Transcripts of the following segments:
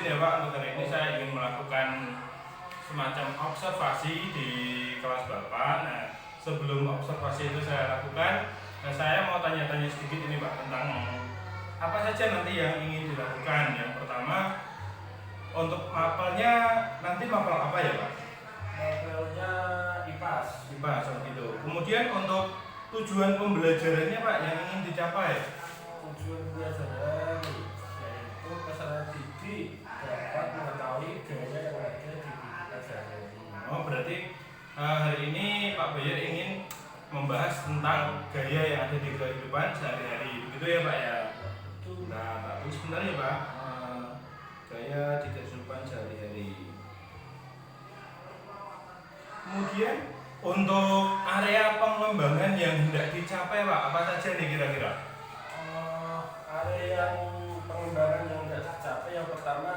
izin ya Pak, untuk hari ini saya ingin melakukan semacam observasi di kelas Bapak. Nah, sebelum observasi itu saya lakukan, saya mau tanya-tanya sedikit ini Pak tentang apa saja nanti yang ingin dilakukan. Yang pertama, untuk mapelnya nanti mapel apa ya Pak? Mapelnya IPAS. IPAS gitu. Kemudian untuk tujuan pembelajarannya Pak yang ingin dicapai? Tujuan pembelajaran yaitu peserta didik dapat mengetahui gaya yang ada di pelajaran. Oh, berarti hari ini Pak Bayer ingin membahas tentang gaya yang ada di kehidupan sehari-hari, begitu ya Pak ya? Nah, tapi sebenarnya Pak, gaya di kehidupan sehari-hari. Kemudian untuk area pengembangan yang hendak dicapai Pak, apa saja nih kira-kira? Area yang pengembangan yang tidak dicapai yang pertama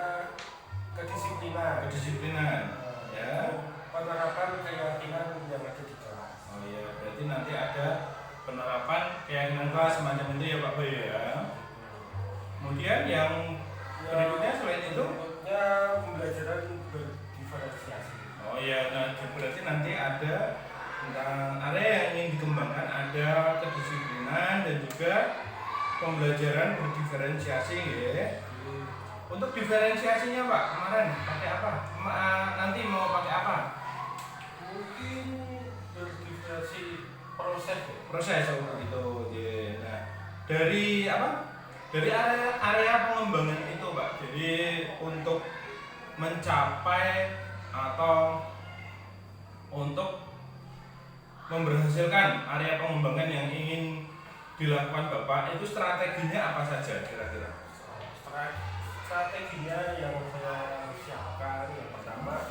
kedisiplinan. Kedisiplinan, ya. Penerapan keyakinan yang ada di kelas. Oh iya, berarti nanti ada penerapan keyakinan kelas semacam itu ya Pak Boy ya. Kemudian yang berikutnya selain itu? Berikutnya pembelajaran berdiferensiasi. Oh iya, nah berarti nanti ada tentang area yang ingin dikembangkan, ada kedisiplinan dan juga pembelajaran berdiferensiasi ya. Untuk diferensiasinya Pak, kemarin pakai apa? Nanti mau pakai apa? Mungkin berdiferensiasi proses ya? Proses gitu ya. Nah, dari apa? Dari area pengembangan itu Pak. Jadi untuk mencapai atau untuk memberhasilkan area pengembangan yang ingin dilakukan Bapak, itu strateginya apa saja kira-kira? Strateginya yang saya siapkan yang pertama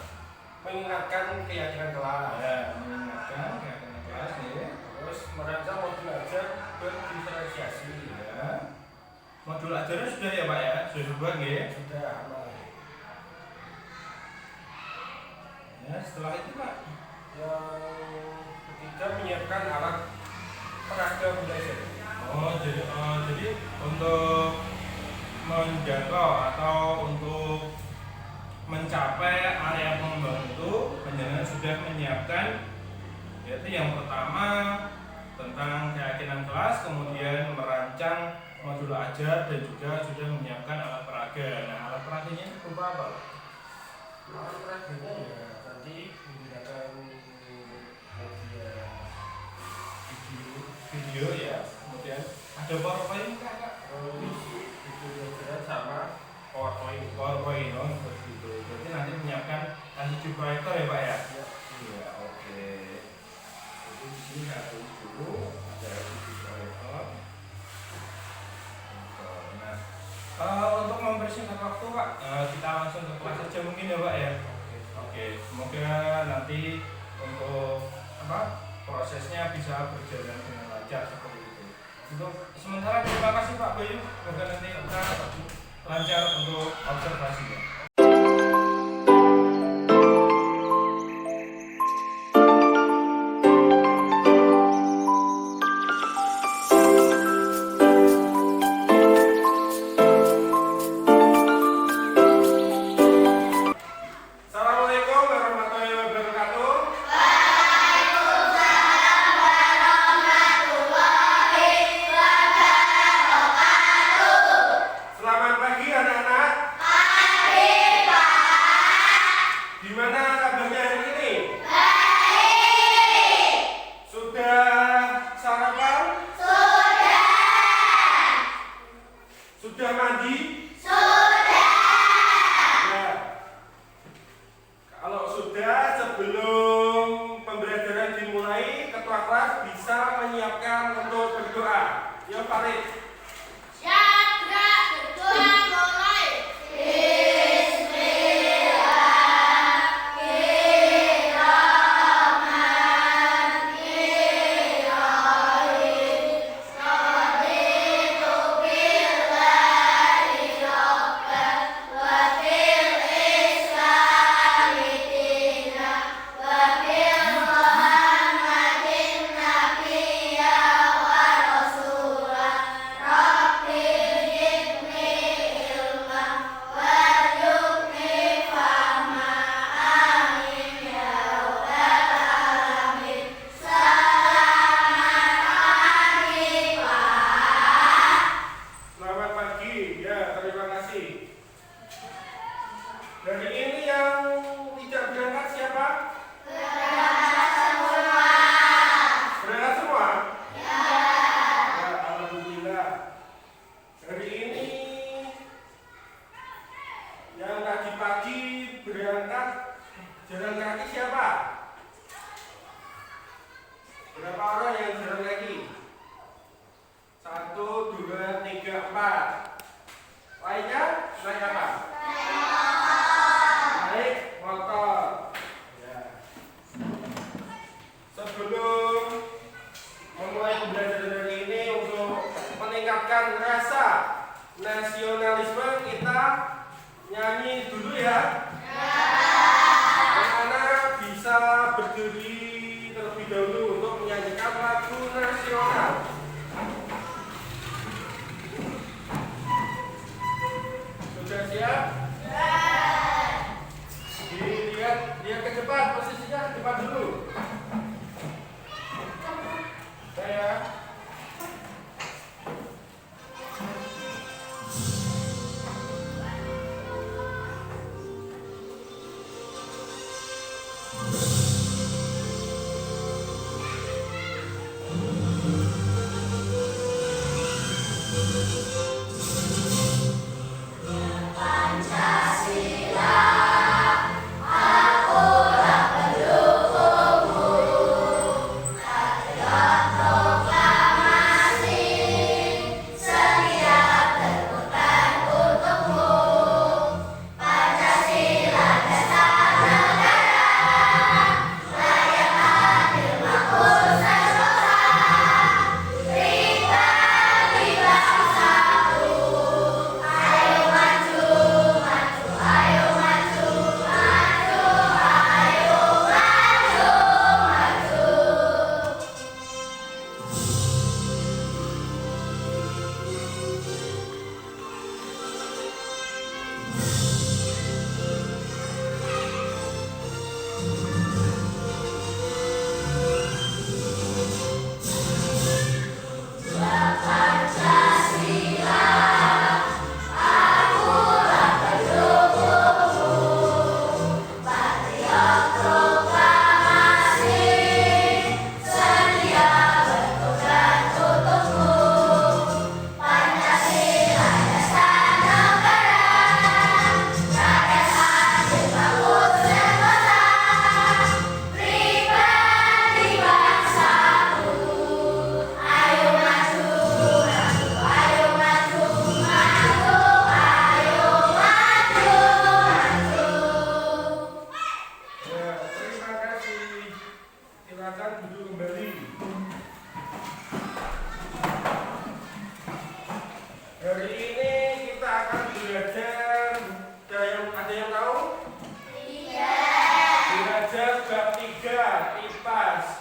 mengingatkan keyakinan kelas. Ya, mengingatkan keyakinan kelas ya. Terus merancang modul ajar berdiferensiasi. Ya. Modul ajarnya sudah ya Pak ya? Sudah dibuat ya? Sudah aman. Ya, setelah itu Pak, Yang ketiga menyiapkan alat peraga belajar. jadi untuk menjangkau atau untuk mencapai area pengembangan itu penjelasan sudah menyiapkan, yaitu yang pertama tentang keyakinan kelas, kemudian merancang modul ajar dan juga sudah menyiapkan alat peraga. Nah, alat peraganya itu berupa apa? Alat peraganya ya tadi menggunakan media Video ya, kemudian ada PowerPoint Kak? terus video belajar sama PowerPoint. PowerPoint, oh seperti itu. Berarti nanti menyiapkan LCD proyektor ya Pak ya? Ya. Iya, oke. Jadi di sini saya tulis dulu ada LCD proyektor. Nah, untuk mempersingkat waktu Pak, kita langsung ke kelas saja mungkin ya Pak ya. Oke, semoga nanti untuk prosesnya bisa berjalan dengan lancar seperti itu. Untuk sementara terima kasih Pak Bayu, semoga nanti kita lancar untuk observasinya. Assalamualaikum warahmatullahi wabarakatuh. Selamat pagi anak-anak. Pagi. Dari ini yang tidak berangkat siapa? Berangkat semua? Ya, alhamdulillah. Hari ini yang tadi pagi berangkat jalan kaki siapa? Berapa orang yang jalan kaki? 1, 2, 3, 4. Lainnya naik apa? Naik motor. Ya. Sebelum memulai pembelajaran hari ini untuk meningkatkan rasa nasionalisme, kita nyanyi dulu ya. Bagaimana bisa berdiri terlebih dahulu untuk menyanyikan lagu nasional. Sudah siap? Lihat ke depan, posisinya ke depan dulu. Saya.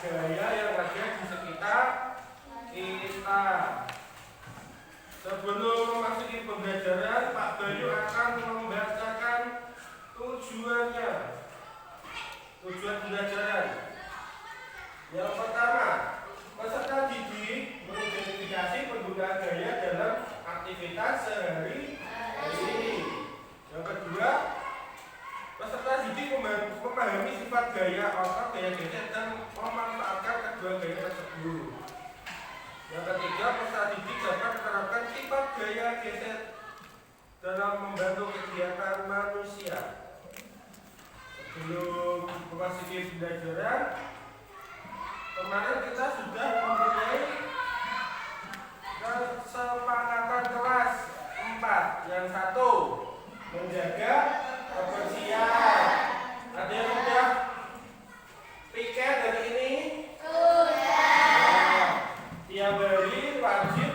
Gaya yang ada di sekitar kita. Sebelum memasuki pembelajaran, Pak Bayu akan membacakan tujuannya. Tujuan pembelajaran. Yang pertama, peserta didik mengidentifikasi penggunaan gaya dalam aktivitas sehari-hari. Yang kedua, peserta didik memahami sifat gaya otak, gaya geser, dan memanfaatkan kedua gaya tersebut. Yang ketiga, peserta didik dapat menerapkan sifat gaya geser dalam membantu kegiatan manusia. Sebelum memasuki pembelajaran, kemarin kita sudah mempunyai kesepakatan kelas 4. Yang satu, menjaga kebersihan. Ada yang sudah piket dari ini? Sudah. Tiap hari wajib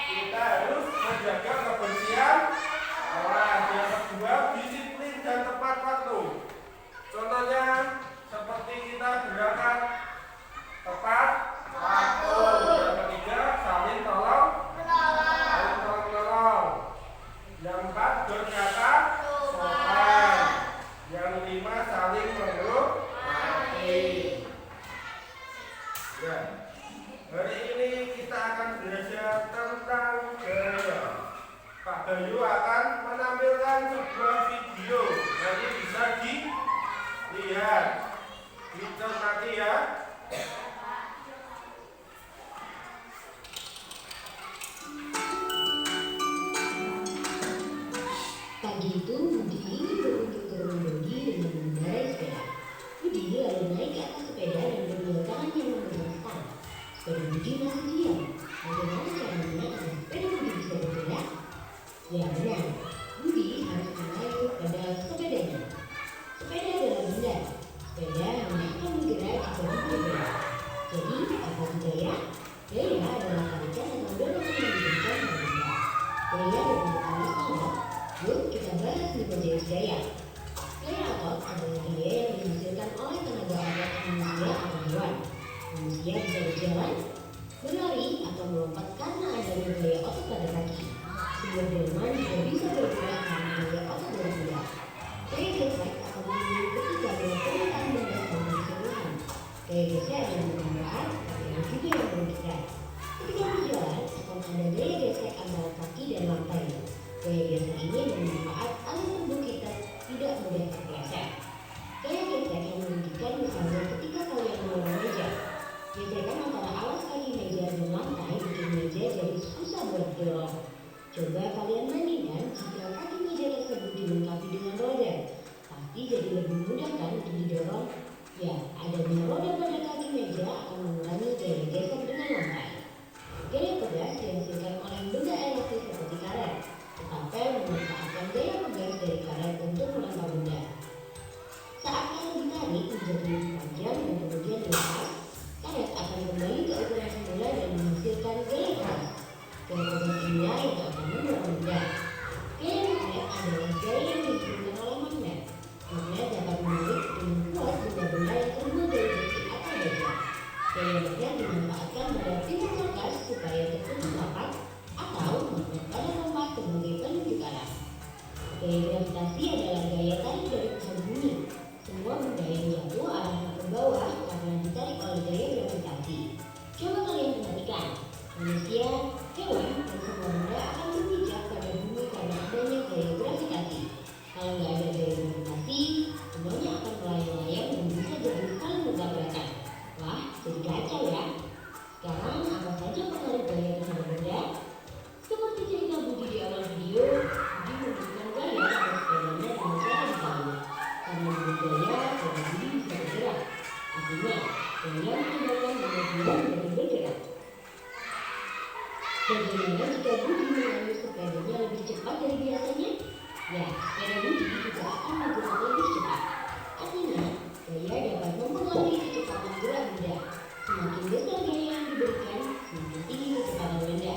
kita harus menjaga kebersihan kelas. Yang kedua, disiplin dan tepat waktu. Contohnya seperti kita berangkat tepat waktu. Yang ketiga, saling tolong menolong. Yang empat, berkata sopan. Yang lima, saling menghormati. Ya. Hari ini kita akan belajar tentang gaya. Pak Bayu akan menampilkan sebuah video itu Budi ingin berunjuk ke rumah Dodi dengan mengendarai sepeda. Budi lalu naik ke atas sepeda dan kedua tangannya memegang stang. Sepeda Budi masih diam. Bagaimana caranya agar sepeda Budi bisa bergerak? Ya benar, Budi harus mengayuh pada sepedanya. Sepeda adalah benda. Sepeda hanya akan bergerak jika Budi bergerak. Jadi apa itu gaya? Gaya adalah tarikan atau dorongan yang diberikan pada benda. Gaya berbentuk halus loh. Yuk kita bahas nih jenis gaya. Gaya otot adalah gaya yang dihasilkan oleh tenaga otot manusia atau hewan. Manusia bisa berjalan, berlari atau melompat karena adanya gaya otot pada kaki. Sebuah delman juga bisa bergerak karena gaya otot dari benda. Gaya gesek akan muncul ketika pergerakan benda secara keseluruhan. Gaya gesek ada yang bermanfaat, tapi ada juga yang merugikan. Ketika berjalan akan ada gaya gesek antara kaki dan lantai. Gaya gesek ini bermanfaat agar tubuh kita tidak mudah terpeleset. Gaya gesek yang merugikan misalnya ketika kalian mendorong meja. Gesekan antara alas kaki meja dan lantai bikin meja jadi susah buat didorong. Coba kalian bandingkan jika kaki meja tersebut dilengkapi dengan roda. Pasti jadi lebih mudah kan untuk didorong? Ya, adanya roda pada kaki meja akan mengurangi gaya gesek dengan lantai. Gaya pegas dihasilkan oleh benda elastis seperti karet. Ketapel memanfaatkan gaya pegas dari karet untuk melempar benda. Saat karet ditarik menjadi lebih panjang dan kemudian dilepas, karet akan kembali ke ukuran semula dan menghasilkan gaya keras. Gaya pegas inilah yang akan mendorong benda. Gaya magnet adalah gaya yang dihasilkan oleh magnet. Magnet dapat menarik dengan kuat benda-benda yang terbuat dari besi atau baja. Gaya magnet dimanfaatkan pada pintu kulkas supaya tertutup rapat atau magnet pada kompas sebagai penunjuk arah. Gaya gravitasi adalah gaya tarik dari pusat bumi. Semua benda yang jatuh arahnya ke bawah karena ditarik oleh gaya gravitasi. Coba kalian perhatikan, manusia, hewan, dan semua benda akan berpijak pada bumi karena adanya gaya gravitasi. Kalau nggak ada gaya gravitasi, semuanya akan melayang-layang dan bisa jadi saling bertabrakan. Wah, jadi kacau ya. Sekarang apa saja pengaruh gaya terhadap benda? Seperti cerita Budi di awal video, Budi memberikan gaya pada sepedanya dengan cara ditarik. Karena dengan gaya, sepeda Budi bisa bergerak. Artinya, gaya menyebabkan benda menjadi bergerak. Bagaimana jika Budi mengayuh sepedanya lebih cepat dari biasanya? Ya, sepeda Budi juga akan bergerak lebih cepat. Artinya, gaya dapat mempengaruhi kecepatan gerak benda. Semakin besar gaya yang diberikan, semakin tinggi kecepatan benda.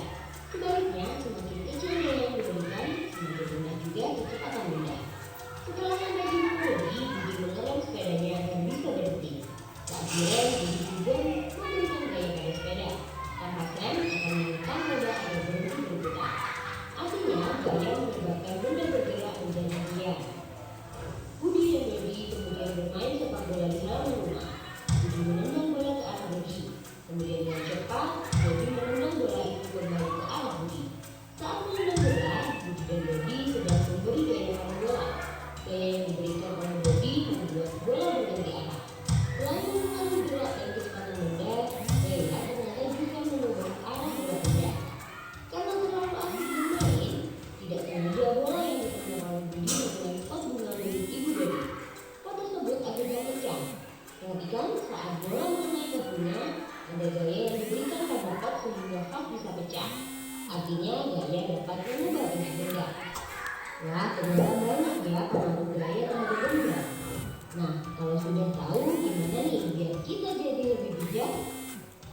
Sebaliknya, semakin kecil gaya yang diberikan, semakin rendah juga kecepatan benda. Setelah sampai di Budi mengerem sepedanya agar bisa berhenti. Saat direm, Budi juga memberikan gaya pada sepeda. Tanpa rem akan menekan roda agar berhenti berputar. Artinya, gaya menyebabkan benda bergerak menjadi diam. Budi dan Dodi kemudian bermain sepak bola di halaman rumah. Budi menendang bola ke arah Dodi. Kemudian dengan cepat, Dodi menendang bola itu kembali ke arah Budi. Saat menendang bola, Budi dan Dodi sedang memberi gaya pada bola. Gaya yang diberikan oleh Dodi membuat bola berganti arah. Selain mengalami gerak dan kecepatan benda, gaya ternyata juga mengubah arah gerak benda. Karena terlalu asik bermain, tidak sengaja bola yang ditendang oleh Budi memulai pot bunga milik ibu Dodi. Pot tersebut akhirnya pecah. Perhatikan saat bola mengenai ke bunga, ada gaya yang diberikan pada pot sehingga pot bisa pecah. Artinya gaya dapat mengubah bentuk benda. Wah, ternyata banyak ya pengaruh gaya terhadap benda. Nah, kalau sudah tahu gimana nih biar kita jadi lebih bijak?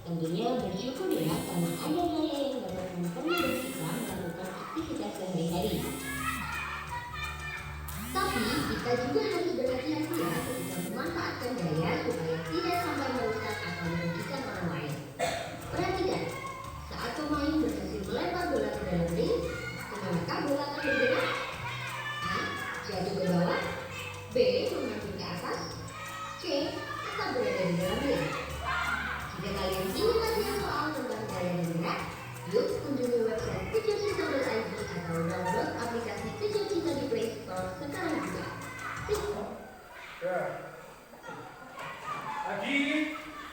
Tentunya bersyukur ya karena ada gaya yang dapat mempermudah kita melakukan aktivitas sehari-hari. Tapi kita juga harus berhati-hati ya ketika memanfaatkan gaya supaya tidak sampai merusak atau merugikan orang lain. Perhatikan, saat pemain berhasil melempar bola ke dalam ring, kemanakah bola akan bergerak? A. Jatuh ke bawah. B. Mengancung ke atas. C. Tetap berada di dalam ring. Jika kalian ingin latihan soal tentang gaya dan gerak, yuk kunjungi website kejurcinta.id atau download aplikasi Kejur Cinta di Play Store sekarang juga. Ya. Tadi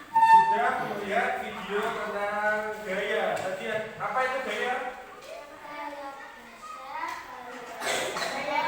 sudah melihat video tentang gaya. Tadi apa itu gaya? Gaya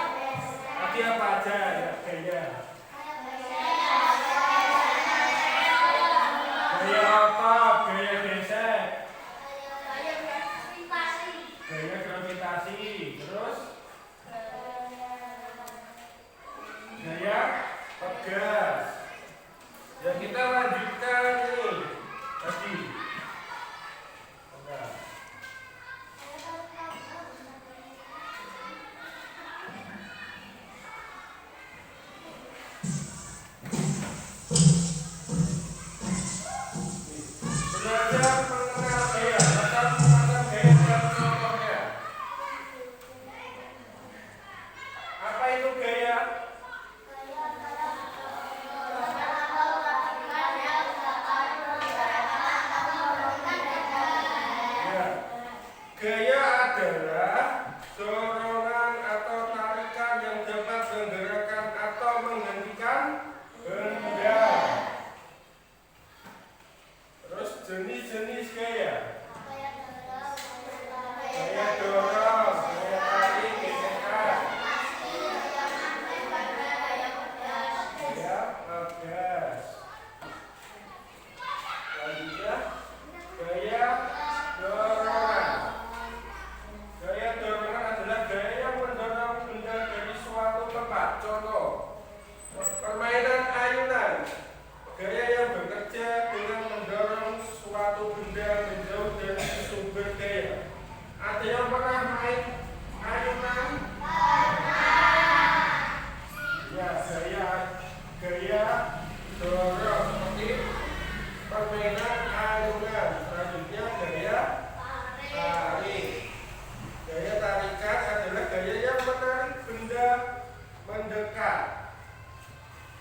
itu gaya? Ya. Gaya adalah dorongan atau tarikan yang dapat menggerakkan atau menghentikan benda. Terus jenis-jenis gaya. Gaya dorong, gaya tarik, gesekan. Gaya pegas. Selanjutnya gaya dorongan. Gaya dorongan adalah gaya yang mendorong benda dari suatu tempat. Contoh, permainan ayunan. Gaya yang bekerja dengan mendorong suatu benda menjauh dari sumber gaya. Ada yang pernah main ayunan? Ya, gaya dorong seperti permainan ayunan. Selanjutnya gaya tarik. Gaya tarikan adalah gaya yang menarik benda mendekat.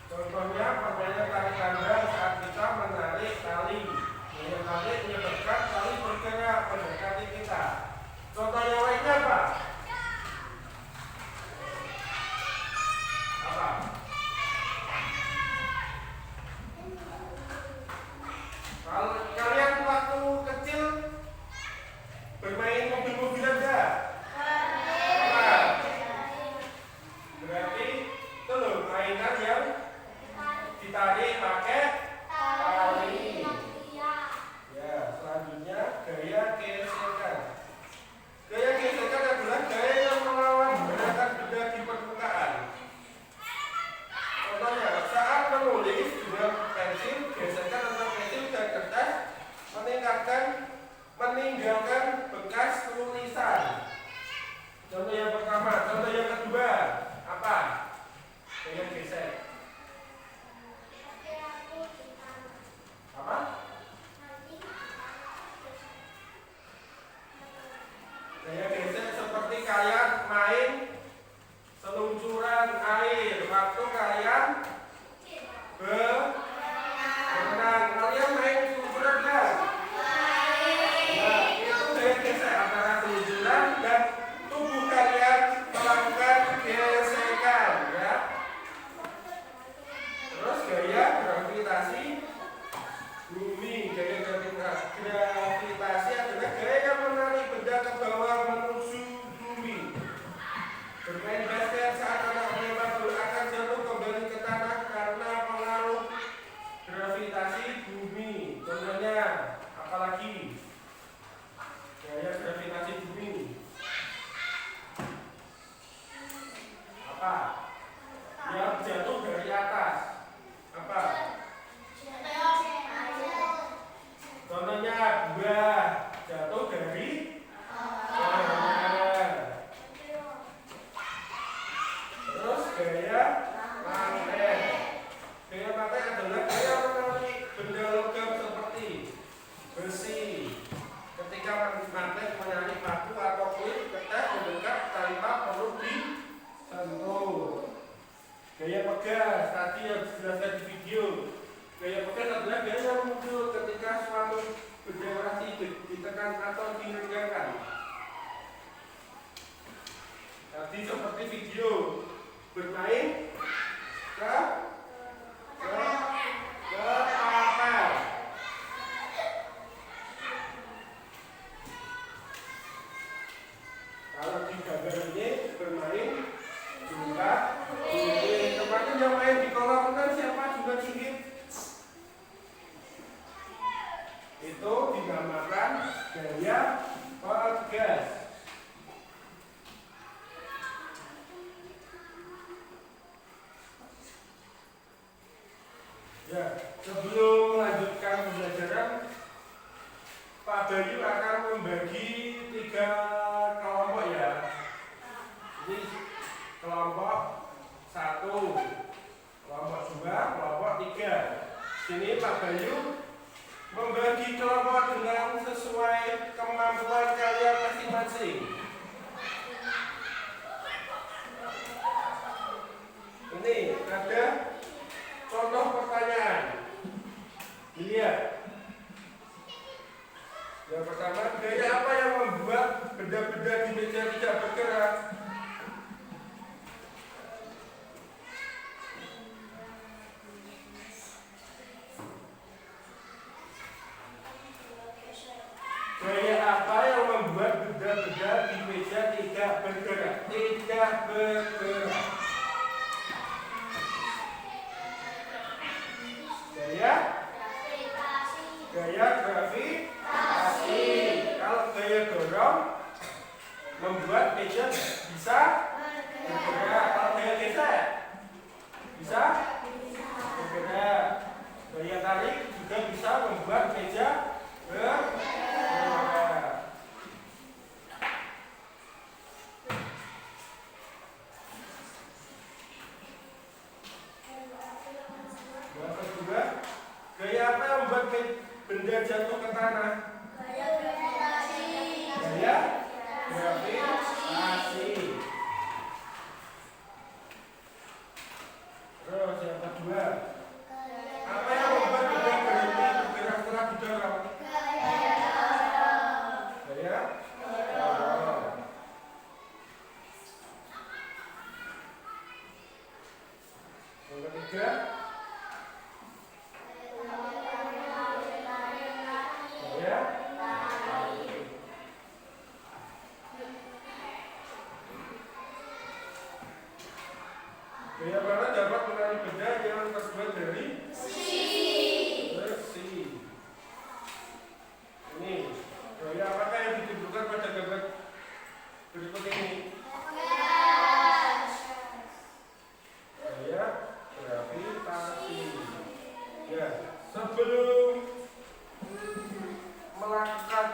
Contohnya permainan tarik tambang saat kita menarik tali. Gaya tarik menyebabkan tali bergerak mendekati kita. Contoh yang lainnya apa? Apa? Kalau kalian waktu kecil bermain mobil-mobilan enggak? Pernah. Berarti itu loh mainan yang ditarik pakai tali. Ya, selanjutnya gaya gesekan. Gaya gesekan adalah gaya yang melawan gerakan benda di permukaan. Contohnya, saat menulis dengan pensil, gesekan antara pensil dan kertas meninggalkan bekas tulisan. Contoh yang pertama, contoh yang kedua, apa? Gaya gesek. Apa? Gaya gesek seperti kalian main seluncuran air waktu kalian berenang. Kalian main seluncuran enggak? Nah, itu gaya gesek antara seluncuran dan tubuh kalian melakukan gesekan, ya. Terus gaya gravitasi bumi. Gaya gravitasi adalah gaya yang menarik benda ke bawah menuju bumi. Bermain basket saat anak menembak bola akan jatuh kembali ke tanah karena pengaruh gravitasi bumi. Contohnya, apalagi gaya gravitasi bumi? Apa? Yang jatuh dari atas. Apa? Contohnya buah jatuh dari pohon. Terus gaya magnet. Gaya magnet adalah gaya menarik benda logam seperti besi. Ketika magnet menarik batu atau kulit, kertas mendekat tanpa perlu disentuh. Gaya pegas tadi yang dijelaskan di video. Gaya pegas adalah gaya yang muncul ketika suatu benda masih ditekan atau diregangkan. Tadi seperti video bermain ke papan. Kalau di gambar ini bermain juga tinggi. Kemarin yang main di kolam renang siapa juga tinggi? Itu dinamakan gaya pegas. Ya, sebelum melanjutkan pembelajaran, Pak Bayu akan membagi 3 kelompok ya. Ini kelompok 1, kelompok 2, kelompok 3. Sini Pak Bayu membagi kelompok dengan sesuai kemampuan kalian masing-masing. bergerak. Gaya gravitasi. Kalau gaya dorong membuat meja bisa bergerak. Kalau gaya gesek bisa bergerak. Gaya tarik juga bisa membuat meja bergerak. Yang kedua, gaya apa yang membuat benda jatuh ke tanah? Gaya gravitasi. Terus yang kedua, apa yang membuat benda berhenti bergerak setelah didorong? Gaya dorong. Yang ketiga, gaya tarik. Gaya mana dapat menarik benda yang terbuat dari besi. Ini gaya apakah yang ditunjukkan pada gambar berikut ini? Gaya gravitasi. Ya, sebelum melakukan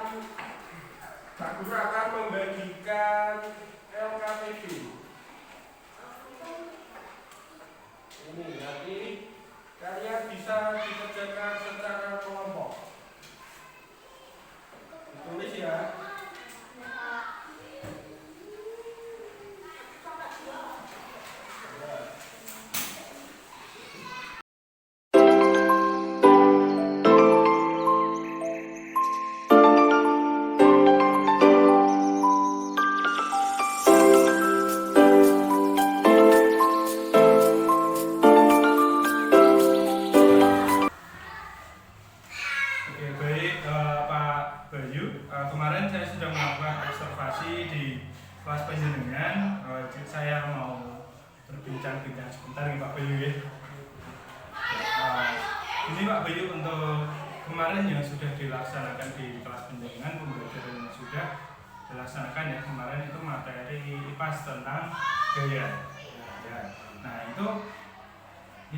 Pak Guru akan membagikan LKPD. Ini nanti kalian bisa dikerjakan secara kelompok. Ditulis ya. Oke, baik Pak Bayu. Kemarin saya sudah melakukan observasi di kelas penjenengan. Saya mau berbincang-bincang sebentar nih Pak Bayu ya. Ini Pak Bayu untuk kemarin yang sudah dilaksanakan di kelas penjenengan, pembelajaran yang sudah dilaksanakan ya kemarin itu materi IPAS tentang gaya. Ya. Nah itu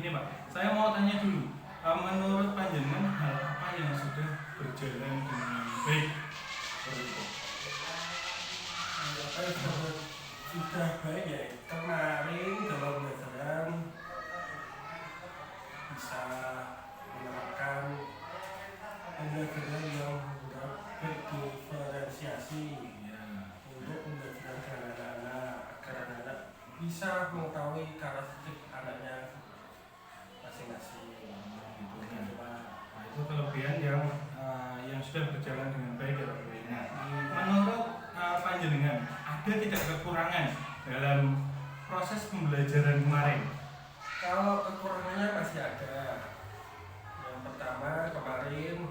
ini Pak, saya mau tanya dulu. Menurut panjenengan hal apa yang sudah berjalan dengan baik? Sudah baik ya. Kemarin dalam pembelajaran bisa menerapkan pembelajaran yang mudah berdiferensiasi untuk pembelajaran dengan anak-anak agar anak-anak bisa mengetahui karakteristik anaknya masing-masing. Nah, itu kelebihan yang sudah berjalan dengan baik ya Pak Bayu. Nah, menurut panjenengan ada tidak kekurangan dalam proses pembelajaran kemarin? Kalau kekurangannya masih ada. Yang pertama kemarin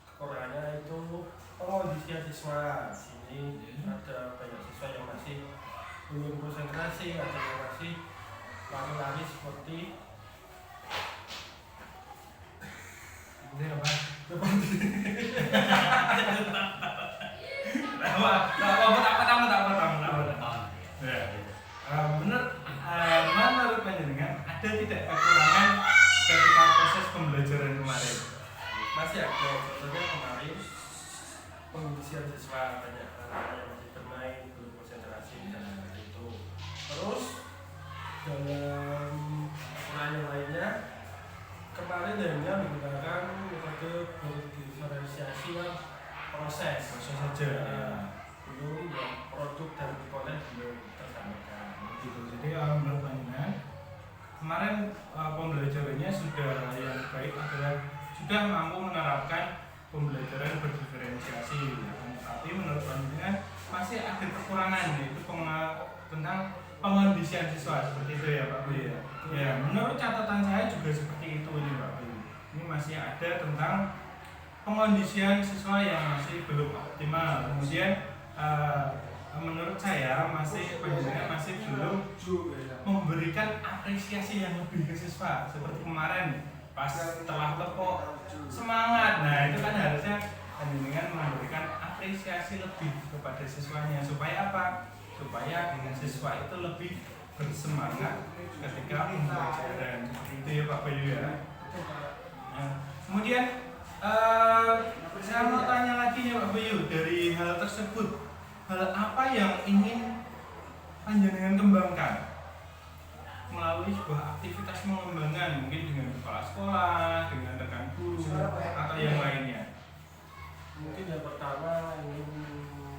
kekurangannya itu pengondisian siswa. Di sini ada banyak siswa yang masih belum konsentrasi, ada yang masih lari-lari seperti Ini apa? Menurut panjenengan ada tidak kekurangan ketika proses pembelajaran kemarin? masih ada. Contohnya kemarin pengondisian siswa, banyak anak yang masih bermain, belum konsentrasi dan seperti itu. Terus dalam kekurangan yang lainnya kemarin hanya menggunakan metode berdiferensiasi proses saja. Belum yang produk dan konten belum tersampaikan. Gitu. Jadi menurut panjenengan kemarin pembelajarannya sudah yang baik adalah sudah mampu menerapkan pembelajaran berdiferensiasi. Tapi menurut panjenengan masih ada kekurangan yaitu tentang pengondisian siswa seperti itu ya Pak Bu ya. Ya, menurut catatan saya juga seperti itu ini Pak Bu. Ini masih ada tentang pengondisian siswa yang masih belum optimal. Kemudian menurut saya panjenengan masih belum memberikan apresiasi yang lebih ke siswa. Seperti kemarin pas setelah tepuk semangat, nah itu kan harusnya panjenengan memberikan apresiasi lebih kepada siswanya supaya apa? Supaya siswa itu lebih bersemangat ketika pembelajaran. Seperti itu ya Pak Bayu ya. Nah, kemudian saya mau tanya lagi ya Pak Bayu, dari hal tersebut, hal apa yang ingin panjenengan kembangkan melalui sebuah aktivitas pengembangan, mungkin dengan kepala sekolah, dengan rekan guru, atau yang lainnya? Mungkin yang pertama ingin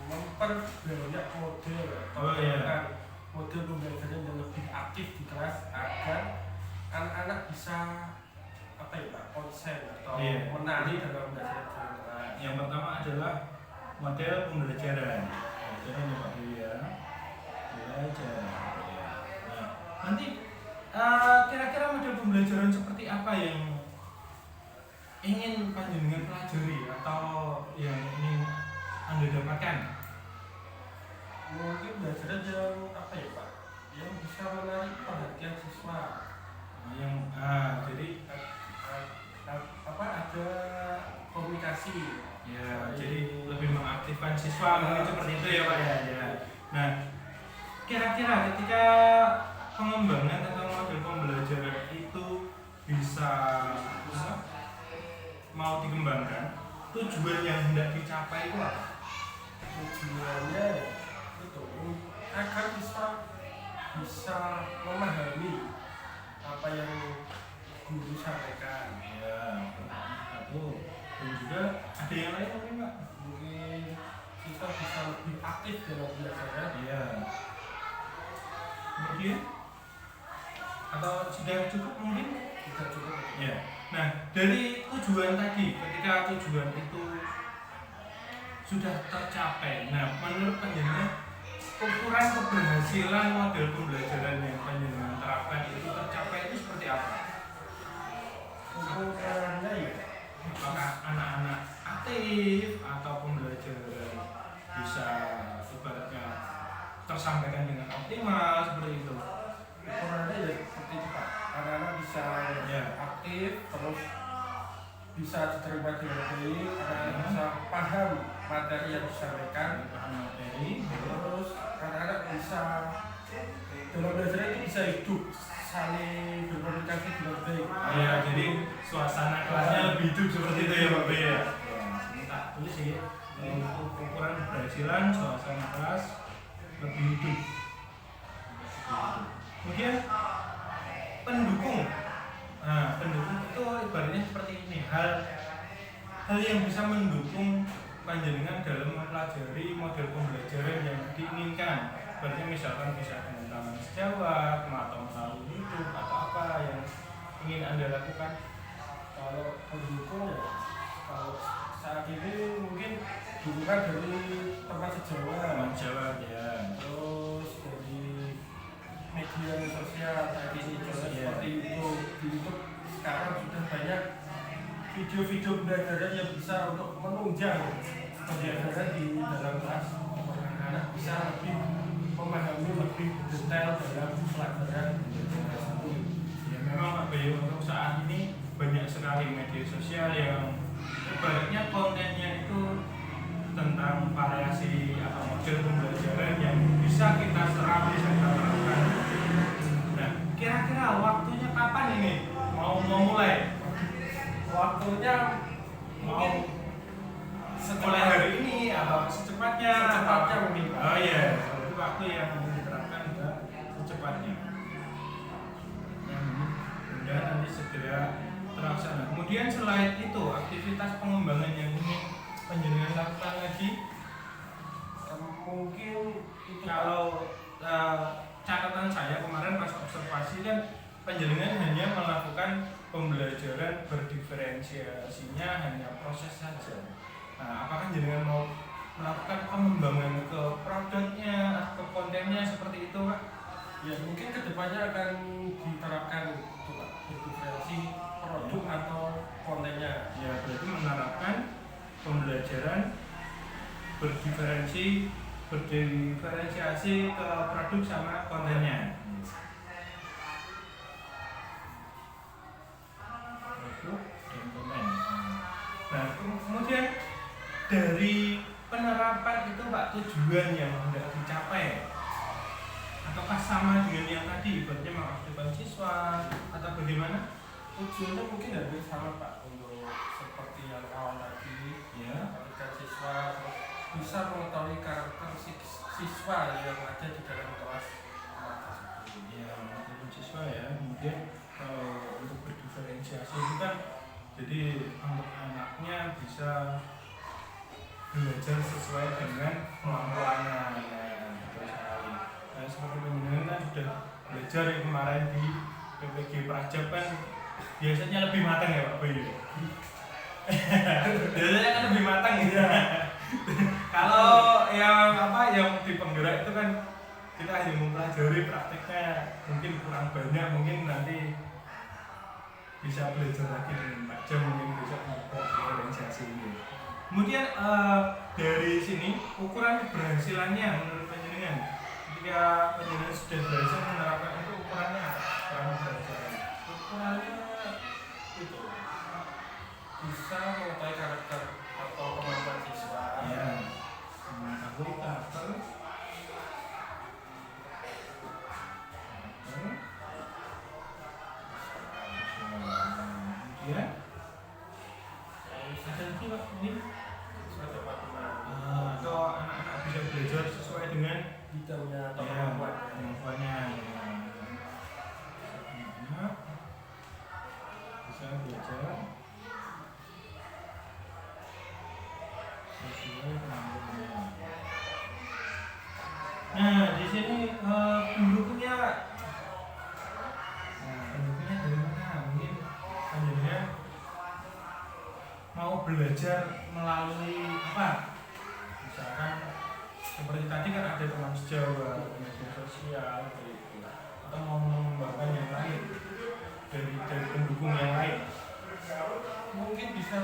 memperbanyak model model pembelajaran yang lebih aktif di kelas agar anak-anak bisa apa ya Pak, konsen atau menari dalam belajar. Yang pertama adalah model pembelajaran ya Pak ya, belajar. Nah, nanti kira-kira model pembelajaran seperti apa yang ingin panjenengan pelajari atau yang ingin Anda dapatkan? Mungkin belajar yang apa ya Pak, yang bisa menarik perhatian siswa. Jadi ada komunikasi ya, jadi lebih mengaktifkan siswa, mungkin seperti itu ya Pak ya. Nah, kira-kira ketika pengembangan tentang model pembelajaran itu bisa mau dikembangkan, tujuan yang hendak dicapai itu apa? Tujuannya itu agar siswa bisa memahami apa yang guru sampaikan. Ya, satu. Dan juga ada yang lain mungkin Pak? Mungkin siswa bisa lebih aktif dalam belajar. Iya. Kemudian atau sudah cukup mungkin? Sudah cukup. Ya. Nah, dari tujuan tadi, ketika tujuan itu sudah tercapai, nah menurut panjenengan ukuran keberhasilan model pembelajaran yang panjenengan terapkan itu tercapai itu seperti apa? Ukurannya ya, Apakah anak-anak aktif atau pembelajaran bisa ibaratnya tersampaikan dengan optimal seperti itu? ukurannya ya seperti itu Pak. Anak-anak bisa aktif, terus bisa diterima dengan baik, anak-anak bisa paham materi yang disampaikan, terus anak-anak bisa dalam belajar itu bisa hidup, saling berkomunikasi dengan baik. Ya, jadi suasana kelasnya lebih hidup seperti itu ya Pak B ya. Tak tulis sih, untuk ukuran keberhasilan suasana kelas lebih hidup. Kemudian pendukung. Nah, pendukung itu ibaratnya seperti ini, hal yang bisa mendukung panjenengan dalam mempelajari model pembelajaran yang diinginkan. Berarti misalkan bisa dengan taman sejawat atau melalui YouTube atau apa yang ingin Anda lakukan. Kalau pendukung ya, kalau saat ini mungkin dukungan dari tempat sejawat ya. Terus dari media sosial saat ini seperti YouTube. Di YouTube sekarang sudah banyak video-video pembelajaran yang bisa untuk menunjang pembelajaran di dalam kelas. Anak-anak bisa lebih memahami lebih detail dalam pelajaran tersebut. Ya memang Pak Bayu, untuk saat ini banyak sekali media sosial yang ibaratnya kontennya itu tentang variasi atau model pembelajaran yang bisa kita serap, bisa kita terapkan. Nah, kira-kira waktunya kapan ini mau mulai? Waktunya Mau mulai hari ini atau secepatnya? mungkin. Oh iya, itu waktu yang diterapkan juga secepatnya. Kemudian nanti segera terlaksana. Kemudian selain itu, aktivitas pengembangan yang ingin panjenengan lakukan lagi, mungkin itu kalau catatan saya kemarin pas observasi kan panjenengan hanya melakukan pembelajaran berdiferensiasinya hanya proses saja. Nah, apakah jenengan mau melakukan pengembangan ke produknya, ke kontennya seperti itu Pak? ya mungkin kedepannya akan diterapkan itu Pak, berdiferensi produk atau kontennya. Ya, berarti menerapkan pembelajaran berdiferensi berdiferensiasi ke produk sama kontennya. Produk dan konten. Nah, kemudian dari penerapan itu Pak, tujuan yang hendak dicapai ataukah sama dengan yang tadi, ibaratnya mengaktifkan siswa atau bagaimana? Tujuannya mungkin hampir sama Pak, untuk seperti yang awal tadi, Ya. ketika siswa bisa mengetahui karakter siswa yang ada di dalam kelas tersebut. Ya, mengaktifkan siswa ya. Kemudian kalau untuk berdiferensiasi itu kan, jadi untuk anaknya bisa belajar sesuai dengan kemampuannya. Ya, betul sekali. Nah, seperti penjenengan kan sudah belajar yang kemarin di PPG Prajab kan biasanya lebih matang ya Pak Bayu. Biasanya kan lebih matang gitu. Kalau yang di penggerak itu kan kita hanya mempelajari, prakteknya mungkin kurang banyak, mungkin nanti bisa belajar lagi dengan Pak Jam, mungkin bisa diferensiasi ini. Kemudian dari sini ukuran keberhasilannya menurut penjenengan, ketika penjenengan sudah berhasil menerapkan itu, ukurannya apa? Ukuran keberhasilan. Ukurannya itu bisa mengetahui karakter atau kemampuan siswa. Ya, mengetahui karakter. Kemudian ada lagi Pak ini. Siswa dapat memahami Atau anak-anak bisa belajar sesuai dengan bidangnya atau ya, kemampuannya. Anak bisa belajar sesuai kemampuannya. Nah, di sini pendukungnya Pak. Nah, pendukungnya dari mana? Mungkin panjenengan mau belajar melalui apa? Misalkan seperti tadi kan ada teman sejawat, media sosial, gitu. Atau mau mengembangkan yang lain dari pendukung yang lain. mungkin bisa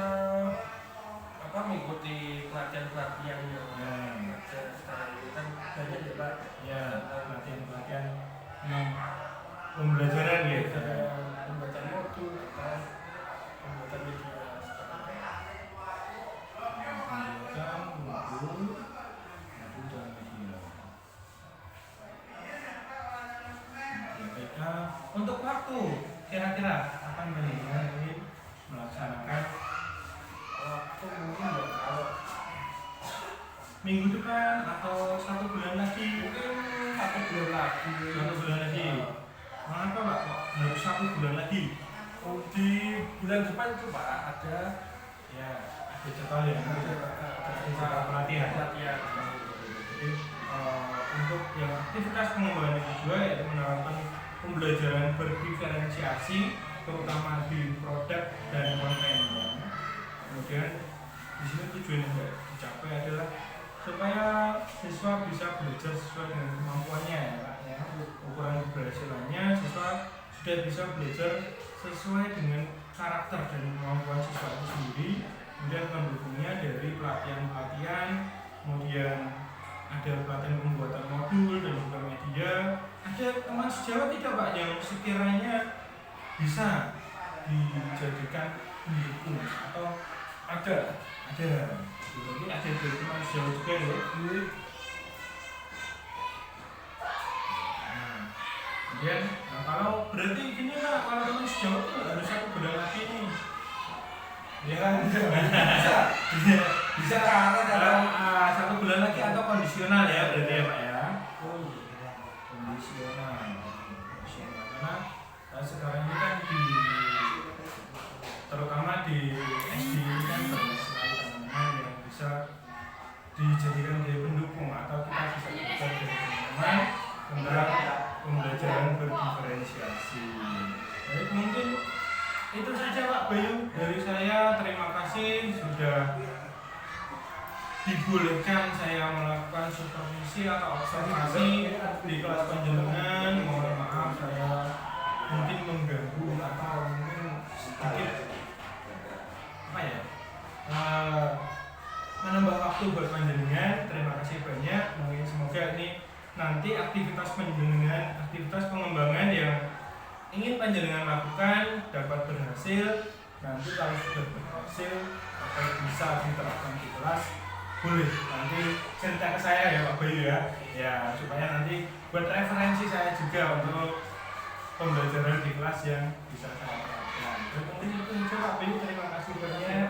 mengikuti pelatihan-pelatihan yang ada sekarang ini kan banyak ya Pak. Ya, pelatihan-pelatihan pembelajaran gitu. Pembuatan modul atau pembuatan media seperti itu. Pembuatan modul dan media. Untuk waktu kira-kira kapan penjenengan ingin melaksanakan Waktu mungkin ya kalau minggu depan atau 1 bulan lagi? mungkin 1 bulan lagi. 1 bulan lagi. Mengapa Pak kok harus 1 bulan lagi? Di bulan depan itu Pak ada Ya, ada jadwal ya. Ada pelatihan. Jadi untuk yang aktivitas pengembangan yang kedua yaitu menerapkan pembelajaran berdiferensiasi terutama di produk dan konten. Kemudian di sini tujuan yang dicapai adalah supaya siswa bisa belajar sesuai dengan kemampuannya ya Pak ya. Ukuran keberhasilannya siswa sudah bisa belajar sesuai dengan karakter dan kemampuan siswa itu sendiri. Kemudian pendukungnya dari pelatihan-pelatihan, kemudian ada pelatihan pembuatan modul dan juga media. Ada teman sejawat tidak Pak yang sekiranya bisa dijadikan pendukung atau ada? Jadi ada dari teman sejawat juga ya. Kemudian kalau berarti gini Pak, kalau teman sejawat itu harus 1 bulan lagi nih. Ya kan? Bisa karena dalam 1 bulan lagi atau kondisional ya berarti ya Pak ya. Kondisional. Karena sekarang ini kan terutama di SD ini kan banyak sekali teman-teman yang bisa dijadikan sebagai pendukung atau kita bisa belajar dari teman-teman tentang pembelajaran berdiferensiasi. Baik, mungkin itu saja Pak Bayu dari saya. Terima kasih sudah dibolehkan saya melakukan supervisi atau observasi di kelas panjenengan. Mohon maaf saya mungkin mengganggu atau mungkin sedikit menambah waktu buat panjenengan. Terima kasih banyak. Mungkin aktivitas panjenengan, aktivitas pengembangan yang ingin panjenengan lakukan dapat berhasil. Nanti kalau sudah berhasil atau bisa diterapkan di kelas, boleh nanti cerita ke saya ya Pak Bayu ya, supaya nanti buat referensi saya juga untuk pembelajaran di kelas yang bisa saya terapkan. Dan mungkin itu saja Pak Bayu, terima kasih banyak.